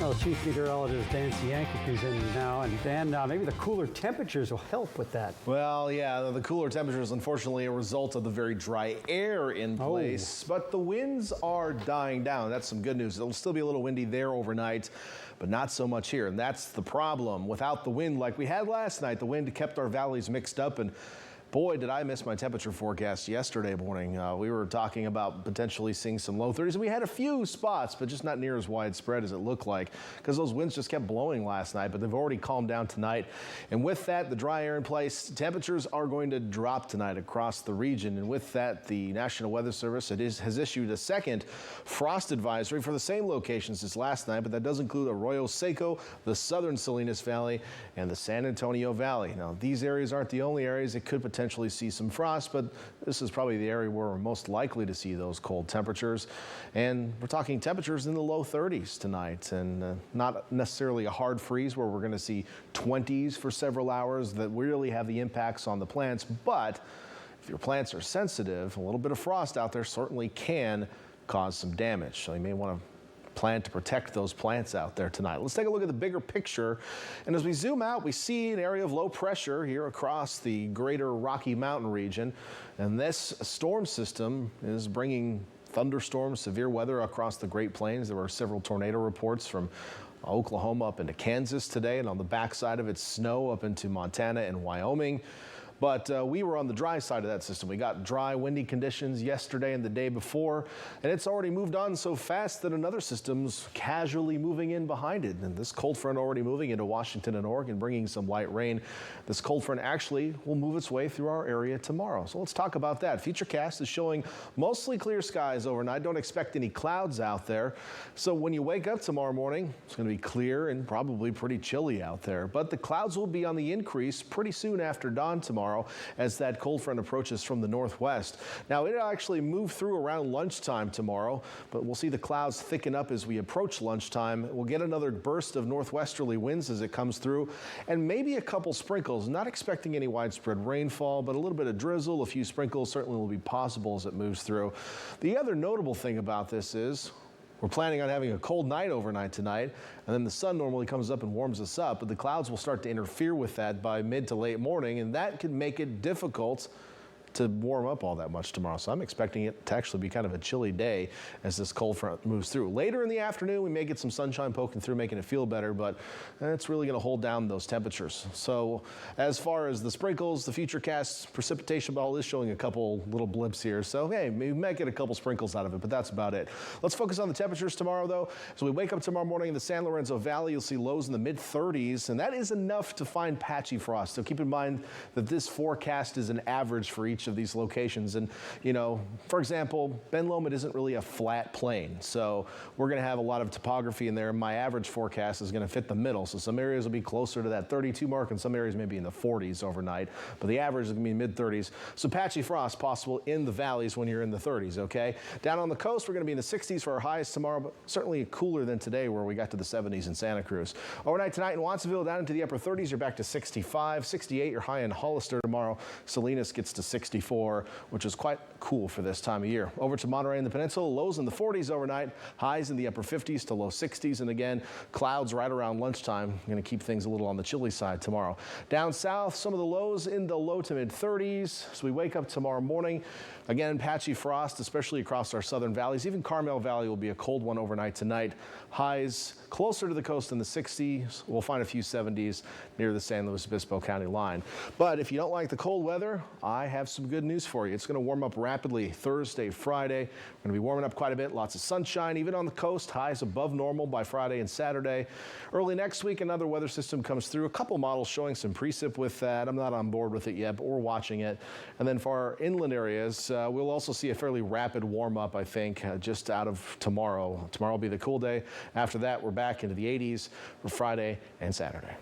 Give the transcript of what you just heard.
Well, Chief Meteorologist Dan Cianca is in now, and Dan, maybe the cooler temperatures will help with that. Well, yeah, the cooler temperatures, unfortunately, a result of the very dry air in place, but the winds are dying down. That's some good news. It'll still be a little windy there overnight, but not so much here, and that's the problem. Without the wind like we had last night, the wind kept our valleys mixed up, and boy, did I miss my temperature forecast yesterday morning. We were talking about potentially seeing some low 30s, and we had a few spots, but just not near as widespread as it looked like because those winds just kept blowing last night, but they've already calmed down tonight. And with that, the dry air in place, temperatures are going to drop tonight across the region. And with that, the National Weather Service has issued a second frost advisory for the same locations as last night, but that does include Arroyo Seco, the southern Salinas Valley, and the San Antonio Valley. Now, these areas aren't the only areas that could potentially see some frost, but this is probably the area where we're most likely to see those cold temperatures. And we're talking temperatures in the low 30s tonight, and not necessarily a hard freeze where we're going to see 20s for several hours that really have the impacts on the plants. But if your plants are sensitive, a little bit of frost out there certainly can cause some damage. So you may want to plan to protect those plants out there tonight. Let's take a look at the bigger picture. And as we zoom out, we see an area of low pressure here across the greater Rocky Mountain region. And this storm system is bringing thunderstorms, severe weather across the Great Plains. There were several tornado reports from Oklahoma up into Kansas today, and on the backside of it, snow up into Montana and Wyoming. But we were on the dry side of that system. We got dry, windy conditions yesterday and the day before, and it's already moved on so fast that another system's casually moving in behind it. And this cold front already moving into Washington and Oregon, bringing some light rain. This cold front actually will move its way through our area tomorrow. So let's talk about that. Futurecast is showing mostly clear skies overnight. Don't expect any clouds out there. So when you wake up tomorrow morning, it's going to be clear and probably pretty chilly out there. But the clouds will be on the increase pretty soon after dawn tomorrow, as that cold front approaches from the northwest. Now, it'll actually move through around lunchtime tomorrow, but we'll see the clouds thicken up as we approach lunchtime. We'll get another burst of northwesterly winds as it comes through, and maybe a couple sprinkles. Not expecting any widespread rainfall, but a little bit of drizzle, a few sprinkles certainly will be possible as it moves through. The other notable thing about this is we're planning on having a cold night overnight tonight, and then the sun normally comes up and warms us up, but the clouds will start to interfere with that by mid to late morning, and that can make it difficult to warm up all that much tomorrow. So I'm expecting it to actually be kind of a chilly day as this cold front moves through. Later in the afternoon, we may get some sunshine poking through, making it feel better, but it's really going to hold down those temperatures. So as far as the sprinkles, the Futurecast precipitation ball is showing a couple little blips here. So hey, we might get a couple sprinkles out of it, but that's about it. Let's focus on the temperatures tomorrow, though. So we wake up tomorrow morning in the San Lorenzo Valley, you'll see lows in the mid 30s, and that is enough to find patchy frost. So keep in mind that this forecast is an average for each of these locations. And, you know, for example, Ben Lomond isn't really a flat plain. So we're going to have a lot of topography in there. My average forecast is going to fit the middle. So some areas will be closer to that 32 mark and some areas may be in the 40s overnight. But the average is going to be mid 30s. So patchy frost possible in the valleys when you're in the 30s, okay? Down on the coast, we're going to be in the 60s for our highs tomorrow, but certainly cooler than today where we got to the 70s in Santa Cruz. Overnight tonight in Watsonville, down into the upper 30s, you're back to 65, 68, you're high in Hollister tomorrow. Salinas gets to 64, which is quite cool for this time of year. Over to Monterey and the Peninsula, lows in the 40s overnight, highs in the upper 50s to low 60s, and again, clouds right around lunchtime. Going to keep things a little on the chilly side tomorrow. Down south, some of the lows in the low to mid 30s. So we wake up tomorrow morning, again, patchy frost, especially across our southern valleys. Even Carmel Valley will be a cold one overnight tonight. Highs closer to the coast in the 60s. We'll find a few 70s near the San Luis Obispo County line. But if you don't like the cold weather, I have some good news for you. It's going to warm up rapidly Thursday, Friday. We're going to be warming up quite a bit. Lots of sunshine, even on the coast. Highs above normal by Friday and Saturday. Early next week, another weather system comes through. A couple models showing some precip with that. I'm not on board with it yet, but we're watching it. And then for our inland areas, we'll also see a fairly rapid warm up, I think, just out of tomorrow. Tomorrow will be the cool day. After that, we're back into the 80s for Friday and Saturday.